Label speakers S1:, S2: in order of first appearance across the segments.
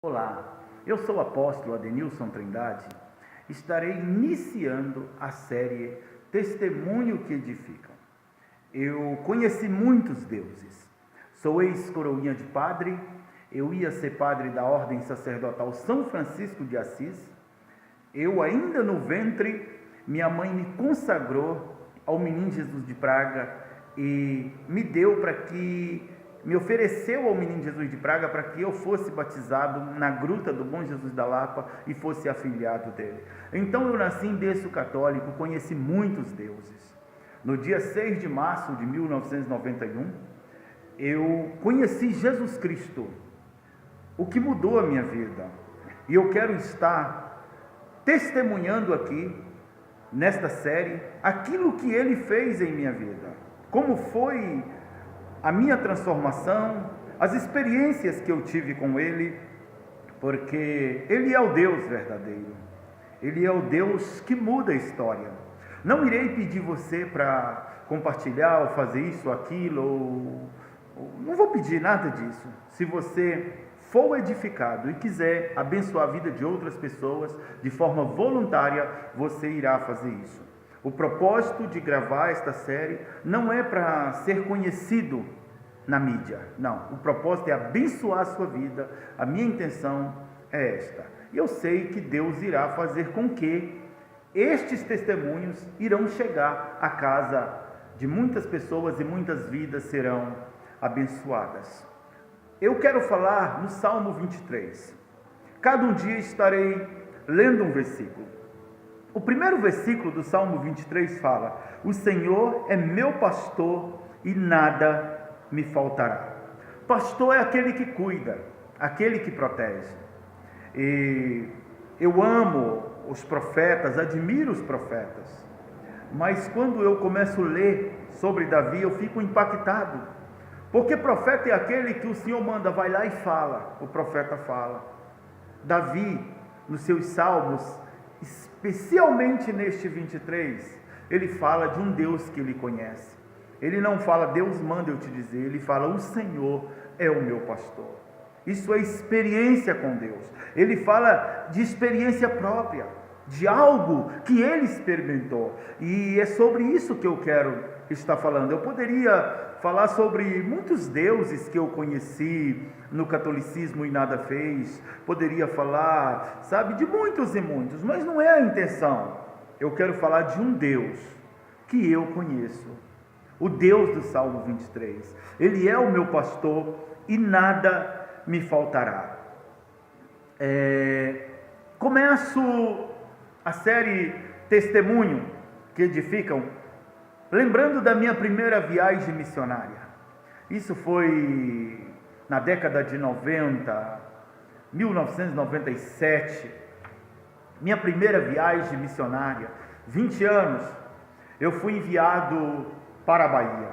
S1: Olá, eu sou o apóstolo Adenilson Trindade. Estarei iniciando a série Testemunho que Edificam. Eu conheci muitos deuses. Sou ex-coroinha de padre, eu ia ser padre da Ordem Sacerdotal São Francisco de Assis. Eu ainda no ventre, minha mãe me consagrou ao Menino Jesus de Praga e me ofereceu ao Menino Jesus de Praga para que eu fosse batizado na gruta do Bom Jesus da Lapa e fosse afilhado dele. Então eu nasci em berço católico, conheci muitos deuses. No dia 6 de março de 1991, eu conheci Jesus Cristo, o que mudou a minha vida. E eu quero estar testemunhando aqui, nesta série, aquilo que Ele fez em minha vida. Como foi a minha transformação, as experiências que eu tive com Ele, porque Ele é o Deus verdadeiro. Ele é o Deus que muda a história. Não irei pedir você para compartilhar ou fazer isso ou aquilo, não vou pedir nada disso. Se você for edificado e quiser abençoar a vida de outras pessoas de forma voluntária, você irá fazer isso. O propósito de gravar esta série não é para ser conhecido na mídia, não. O propósito é abençoar a sua vida. A minha intenção é esta. E eu sei que Deus irá fazer com que estes testemunhos irão chegar à casa de muitas pessoas e muitas vidas serão abençoadas. Eu quero falar no Salmo 23. Cada um dia estarei lendo um versículo. O primeiro versículo do Salmo 23 fala: o Senhor é meu pastor e nada me faltará. Pastor é aquele que cuida, aquele que protege. E eu amo os profetas, admiro os profetas. Mas quando eu começo a ler sobre Davi, eu fico impactado. Porque profeta é aquele que o Senhor manda, vai lá e fala. O profeta fala. Davi, nos seus salmos, especialmente neste 23, ele fala de um Deus que ele conhece. Ele não fala, Deus manda eu te dizer, ele fala, o Senhor é o meu pastor. Isso é experiência com Deus. Ele fala de experiência própria, de algo que ele experimentou. E é sobre isso que eu quero estar falando. Eu poderia falar sobre muitos deuses que eu conheci no catolicismo e nada fez. Poderia falar, de muitos e muitos, mas não é a intenção. Eu quero falar de um Deus que eu conheço. O Deus do Salmo 23. Ele é o meu pastor e nada me faltará. Começo a série Testemunho que Edificam, lembrando da minha primeira viagem missionária. Isso foi na década de 90, 1997. Minha primeira viagem missionária, 20 anos, eu fui enviado para a Bahia.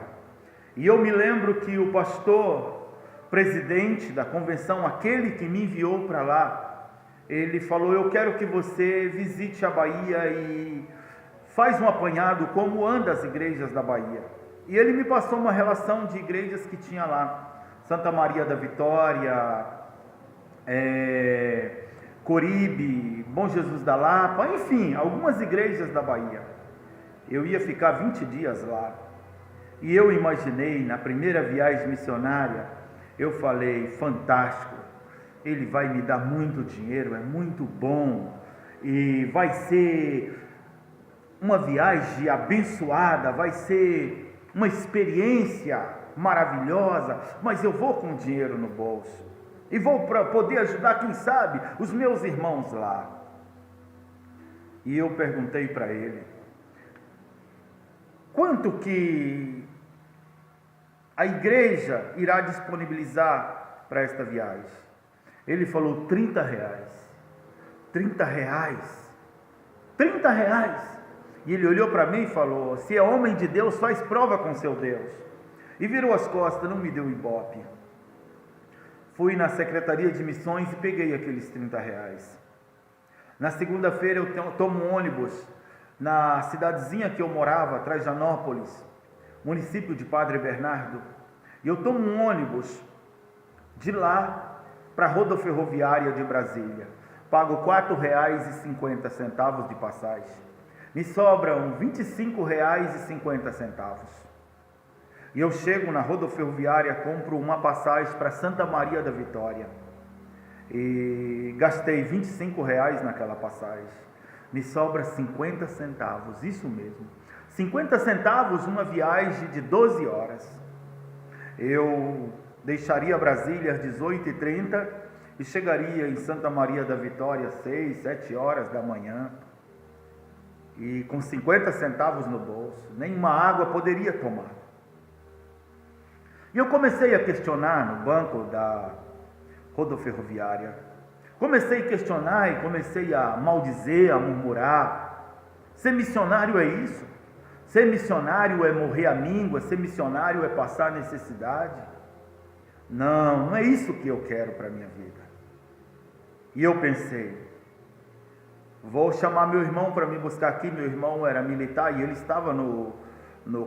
S1: E eu me lembro que o pastor presidente da convenção, aquele que me enviou para lá, ele falou, eu quero que você visite a Bahia e faz um apanhado como anda as igrejas da Bahia. E ele me passou uma relação de igrejas que tinha lá, Santa Maria da Vitória, Coribe, Bom Jesus da Lapa, enfim, algumas igrejas da Bahia. Eu ia ficar 20 dias lá. E eu imaginei, na primeira viagem missionária, eu falei, fantástico, ele vai me dar muito dinheiro, é muito bom, e vai ser uma viagem abençoada, vai ser uma experiência maravilhosa, mas eu vou com dinheiro no bolso, e vou para poder ajudar, quem sabe, os meus irmãos lá. E eu perguntei para ele, quanto que a igreja irá disponibilizar para esta viagem? Ele falou, 30 reais. 30 reais. 30 reais. E ele olhou para mim e falou, se é homem de Deus, faz prova com seu Deus. E virou as costas, não me deu ibope. Fui na Secretaria de Missões e peguei aqueles 30 reais. Na segunda-feira eu tomo um ônibus na cidadezinha que eu morava, Trajanópolis, município de Padre Bernardo, e eu tomo um ônibus de lá para a rodoferroviária de Brasília. Pago R$ 4,50 de passagem. Me sobram R$ 25,50. E eu chego na rodoferroviária, compro uma passagem para Santa Maria da Vitória. E gastei R$ 25 naquela passagem. Me sobra 50 centavos, isso mesmo. 50 centavos uma viagem de 12 horas. Eu deixaria Brasília às 18h30 e chegaria em Santa Maria da Vitória às 6, 7 horas da manhã. E com 50 centavos no bolso, nenhuma água poderia tomar. E eu comecei a questionar no banco da rodoferroviária. Comecei a questionar e comecei a maldizer, a murmurar. Ser missionário é isso? Ser missionário é morrer à míngua? Ser missionário é passar necessidade? Não, não é isso que eu quero para a minha vida. E eu pensei, vou chamar meu irmão para me buscar aqui. Meu irmão era militar e ele estava no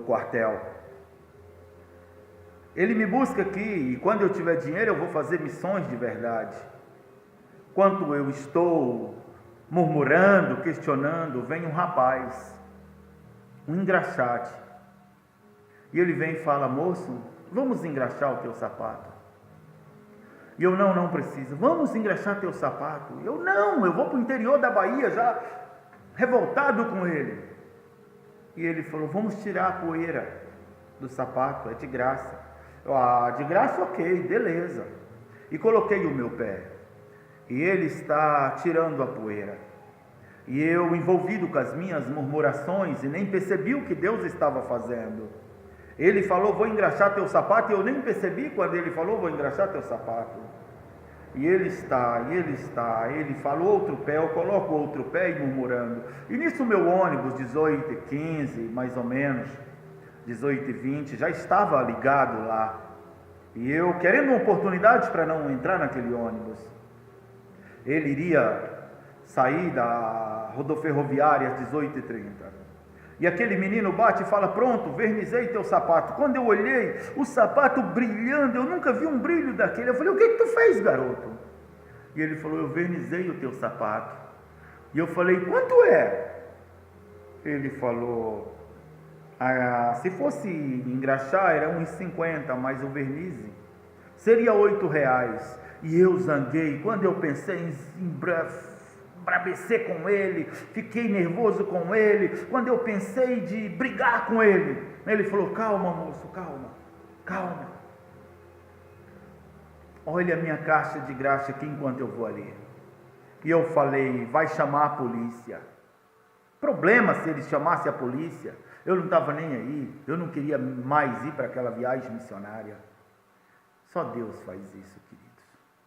S1: quartel. Ele me busca aqui e quando eu tiver dinheiro eu vou fazer missões de verdade. Enquanto eu estou murmurando, questionando, vem um rapaz, um engraxate. E ele vem e fala, moço, vamos engraxar o teu sapato. E eu, não precisa. Vamos engraxar teu sapato. Eu vou para o interior da Bahia já revoltado com ele. E ele falou, vamos tirar a poeira do sapato, é de graça. De graça, ok, beleza. E coloquei o meu pé. E ele está tirando a poeira. E eu, envolvido com as minhas murmurações, e nem percebi o que Deus estava fazendo. Ele falou, vou engraxar teu sapato, e eu nem percebi quando ele falou, vou engraxar teu sapato. E ele falou outro pé, eu coloco outro pé e murmurando. E nisso meu ônibus, 18h15, mais ou menos, 18h20, já estava ligado lá. E eu, querendo uma oportunidade para não entrar naquele ônibus, ele iria sair da rodoferroviária às 18h30. E aquele menino bate e fala, pronto, vernizei teu sapato. Quando eu olhei, o sapato brilhando, eu nunca vi um brilho daquele. Eu falei, o que tu fez, garoto? E ele falou, eu vernizei o teu sapato. E eu falei, quanto é? Ele falou, se fosse engraxar era R$ 1,50, mas o verniz seria R$ 8. E eu zanguei. Quando eu pensei em embravecer com ele, fiquei nervoso com ele. Quando eu pensei de brigar com ele, ele falou, calma moço, calma. Olha a minha caixa de graxa aqui enquanto eu vou ali. E eu falei, vai chamar a polícia. Problema se ele chamasse a polícia. Eu não estava nem aí, eu não queria mais ir para aquela viagem missionária. Só Deus faz isso, queridos.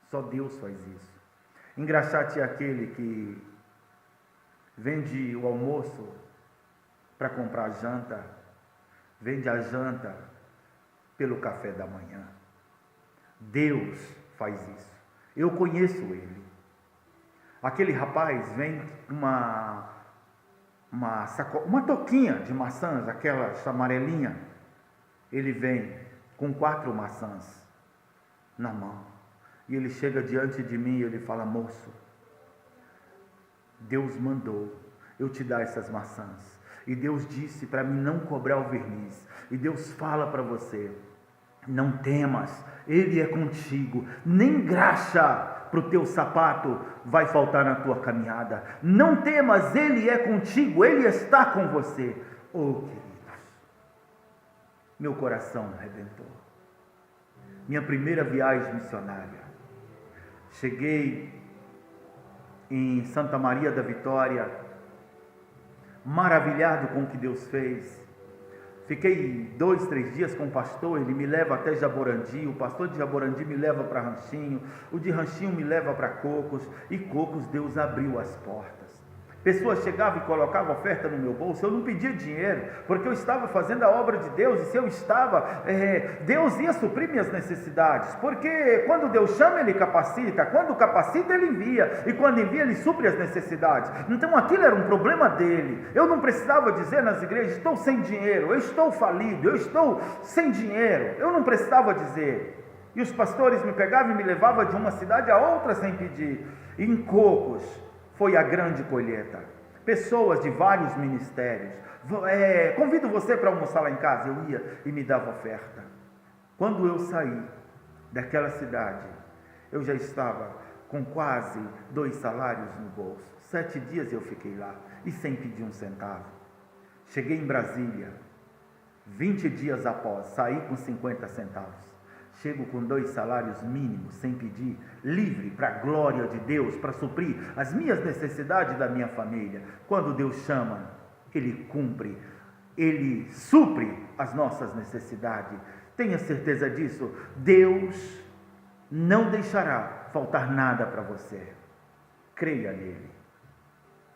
S1: Só Deus faz isso. Engraxate é aquele que vende o almoço para comprar a janta, vende a janta pelo café da manhã. Deus faz isso. Eu conheço ele. Aquele rapaz vem uma toquinha de maçãs, aquelas amarelinha. Ele vem com 4 maçãs na mão. E ele chega diante de mim e ele fala, moço, Deus mandou eu te dar essas maçãs. E Deus disse para mim não cobrar o verniz. E Deus fala para você, não temas, Ele é contigo. Nem graxa para o teu sapato vai faltar na tua caminhada. Não temas, Ele é contigo, Ele está com você. Oh, queridos, meu coração arrebentou. Minha primeira viagem missionária. Cheguei em Santa Maria da Vitória, maravilhado com o que Deus fez. Fiquei 2, 3 dias com o pastor, ele me leva até Jaborandi, o pastor de Jaborandi me leva para Ranchinho, o de Ranchinho me leva para Cocos, e Cocos Deus abriu as portas. Pessoas chegavam e colocavam oferta no meu bolso, eu não pedia dinheiro, porque eu estava fazendo a obra de Deus, e se eu estava, Deus ia suprir minhas necessidades, porque quando Deus chama, Ele capacita, quando capacita, Ele envia, e quando envia, Ele supre as necessidades. Então aquilo era um problema dele. Eu não precisava dizer nas igrejas, estou sem dinheiro, eu estou falido, eu estou sem dinheiro, eu não precisava dizer. E os pastores me pegavam e me levavam de uma cidade a outra sem pedir. Em Cocos foi a grande colheita. Pessoas de vários ministérios. Convido você para almoçar lá em casa. Eu ia e me dava oferta. Quando eu saí daquela cidade, eu já estava com quase 2 salários no bolso. 7 dias eu fiquei lá e sem pedir um centavo. Cheguei em Brasília, 20 dias após, saí com 50 centavos. Chego com 2 salários mínimos, sem pedir, livre para a glória de Deus, para suprir as minhas necessidades da minha família. Quando Deus chama, Ele cumpre, Ele supre as nossas necessidades. Tenha certeza disso. Deus não deixará faltar nada para você. Creia nele.